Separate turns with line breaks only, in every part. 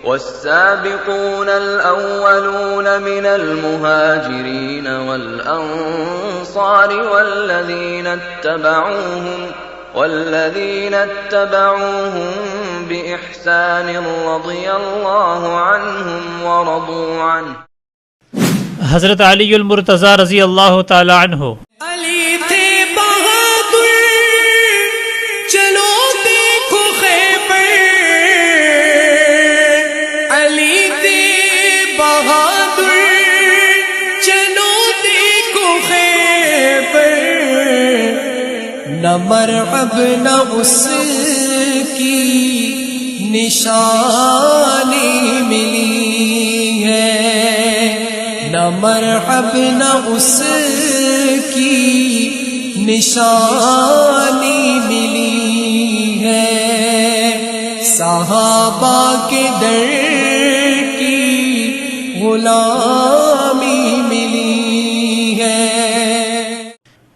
والسابقون الأولون من المهاجرين والأنصار والذين اتبعوهم بإحسان رضي الله عنهم ورضوا عنه.
حضرت علی المرتضی رضی اللہ تعالی عنہ.
علی تھے بہادر چلو دیکھو خیبر، علی تھے بہادر چلو دیکھو خیبر، نہ مرعب نہ اس کی نشانی ملی ہے، نہ مرحب نہ اس کی نشانی ملی ہے، صحابہ کے در کی غلامی ملی ہے.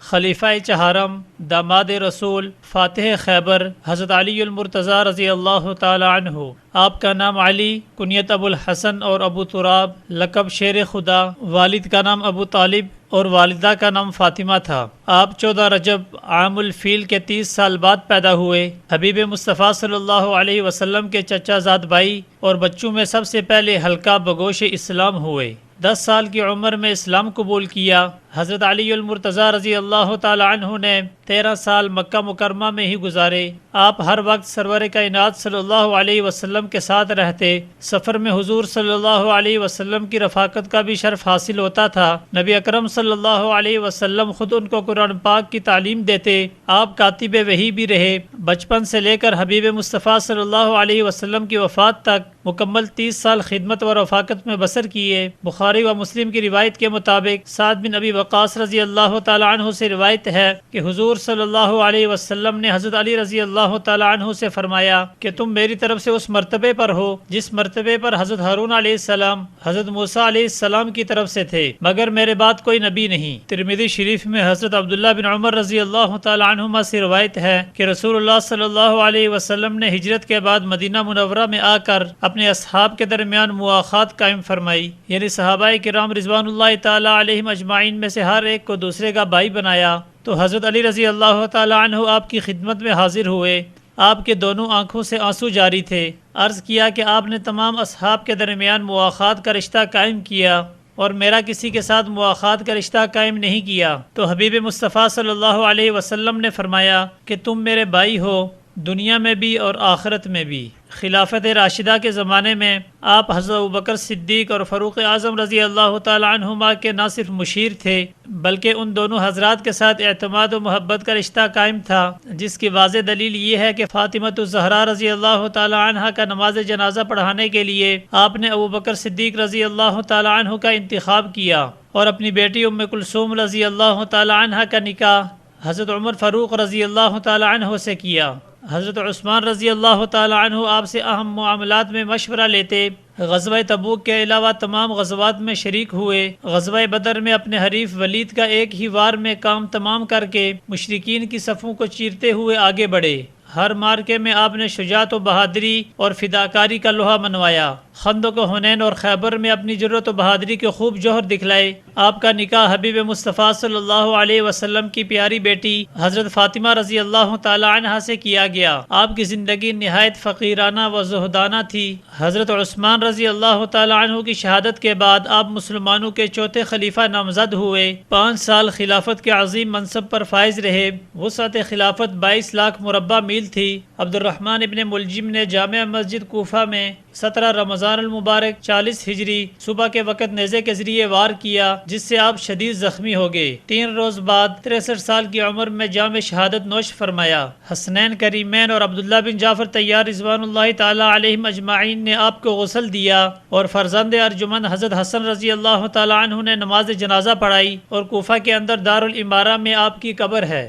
خلیفہ چہارم، داماد رسول، فاتح خیبر، حضرت علی المرتضی رضی اللہ تعالی عنہ. آپ کا نام علی، کنیت ابو الحسن اور ابو تراب، لقب شیر خدا. والد کا نام ابو طالب اور والدہ کا نام فاطمہ تھا. آپ 14 رجب عام الفیل کے 30 سال بعد پیدا ہوئے. حبیب مصطفیٰ صلی اللہ علیہ وسلم کے چچا زاد بھائی اور بچوں میں سب سے پہلے حلقہ بگوش اسلام ہوئے. 10 سال کی عمر میں اسلام قبول کیا. حضرت علی المرتضی رضی اللہ تعالی عنہ نے 13 سال مکہ مکرمہ میں ہی گزارے. آپ ہر وقت سرور کائنات صلی اللہ علیہ وسلم کے ساتھ رہتے. سفر میں حضور صلی اللہ علیہ وسلم کی رفاقت کا بھی شرف حاصل ہوتا تھا. نبی اکرم صلی اللہ علیہ وسلم خود ان کو قرآن پاک کی تعلیم دیتے. آپ کاتب وحی بھی رہے. بچپن سے لے کر حبیب مصطفیٰ صلی اللہ علیہ وسلم کی وفات تک مکمل 30 سال خدمت و رفاقت میں بسر کیے. بخاری و مسلم کی روایت کے مطابق سعد بن ابی وقاص رضی اللہ تعالی عنہ سے روایت ہے کہ حضور صلی اللہ علیہ وسلم نے حضرت علی رضی اللہ تعالی عنہ سے فرمایا کہ تم میری طرف سے اس مرتبے پر ہو جس مرتبے پر حضرت ہارون علیہ السلام حضرت موسیٰ علیہ السلام کی طرف سے تھے، مگر میرے بعد کوئی نبی نہیں. ترمذی شریف میں حضرت عبداللہ بن عمر رضی اللہ تعالی عنہما سے روایت ہے کہ رسول اللہ صلی اللہ علیہ وسلم نے ہجرت کے بعد مدینہ منورہ میں آ کر اپنے اصحاب کے درمیان مواخات قائم فرمائی، یعنی صحابہ کرام رضوان اللہ تعالی علیہم اجمعین میں سے ہر ایک کو دوسرے کا بھائی بنایا. تو حضرت علی رضی اللہ تعالی عنہ آپ کی خدمت میں حاضر ہوئے. آپ کے دونوں آنکھوں سے آنسو جاری تھے. عرض کیا کہ آپ نے تمام اصحاب کے درمیان مواخات کا رشتہ قائم کیا اور میرا کسی کے ساتھ مواخات کا رشتہ قائم نہیں کیا. تو حبیب مصطفیٰ صلی اللہ علیہ وسلم نے فرمایا کہ تم میرے بھائی ہو، دنیا میں بھی اور آخرت میں بھی. خلافت راشدہ کے زمانے میں آپ حضرت ابوبکر صدیق اور فاروق اعظم رضی اللہ تعالی عنہما کے نہ صرف مشیر تھے بلکہ ان دونوں حضرات کے ساتھ اعتماد و محبت کا رشتہ قائم تھا، جس کی واضح دلیل یہ ہے کہ فاطمۃ الزہرا رضی اللہ تعالی عنہ کا نماز جنازہ پڑھانے کے لیے آپ نے ابوبکر صدیق رضی اللہ تعالی عنہ کا انتخاب کیا اور اپنی بیٹی ام کلثوم رضی اللہ تعالی عنہ کا نکاح حضرت عمر فاروق رضی اللہ تعالی عنہ سے کیا. حضرت عثمان رضی اللہ تعالی عنہ آپ سے اہم معاملات میں مشورہ لیتے. غزوہ تبوک کے علاوہ تمام غزوات میں شریک ہوئے. غزوہ بدر میں اپنے حریف ولید کا ایک ہی وار میں کام تمام کر کے مشرکین کی صفوں کو چیرتے ہوئے آگے بڑھے. ہر مارکے میں آپ نے شجاعت و بہادری اور فداکاری کا لوہا منوایا. خندق و حنین اور خیبر میں اپنی جرأت و بہادری کے خوب جوہر دکھلائے. آپ کا نکاح حبیب مصطفیٰ صلی اللہ علیہ وسلم کی پیاری بیٹی حضرت فاطمہ رضی اللہ تعالی عنہ سے کیا گیا. آپ کی زندگی نہایت فقیرانہ و زہدانہ تھی. حضرت عثمان رضی اللہ تعالی عنہ کی شہادت کے بعد آپ مسلمانوں کے چوتھے خلیفہ نامزد ہوئے. 5 سال خلافت کے عظیم منصب پر فائز رہے. وسعت خلافت 22 لاکھ مربع میل تھی. عبد الرحمن ابن ملجم نے جامع مسجد کوفہ میں 17 رمضان المبارک 40 ہجری صبح کے وقت نیزے کے ذریعے وار کیا جس سے آپ شدید زخمی ہو گئے. 3 روز بعد 63 سال کی عمر میں جام شہادت نوش فرمایا. حسنین کریمین اور عبداللہ بن جعفر طیار رضوان اللہ تعالی علیہم اجمعین نے آپ کو غسل دیا اور فرزند ارجمند حضرت حسن رضی اللہ تعالی عنہ نے نماز جنازہ پڑھائی اور کوفہ کے اندر دارالامارہ میں آپ کی قبر ہے.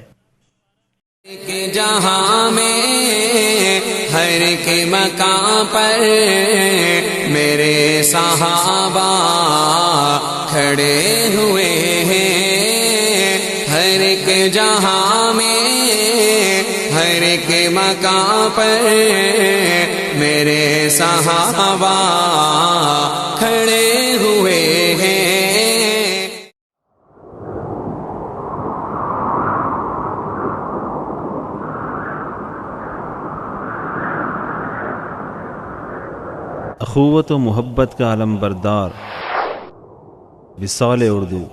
ایک جہاں میں ہر ایک مقام پر میرے صحابہ کھڑے ہوئے ہیں. ہر ایک جہاں میں ہر ایک مقام پر میرے صحابہ کھڑے ہوئے ہیں.
اخوت و محبت کا علم بردار وصال اردو.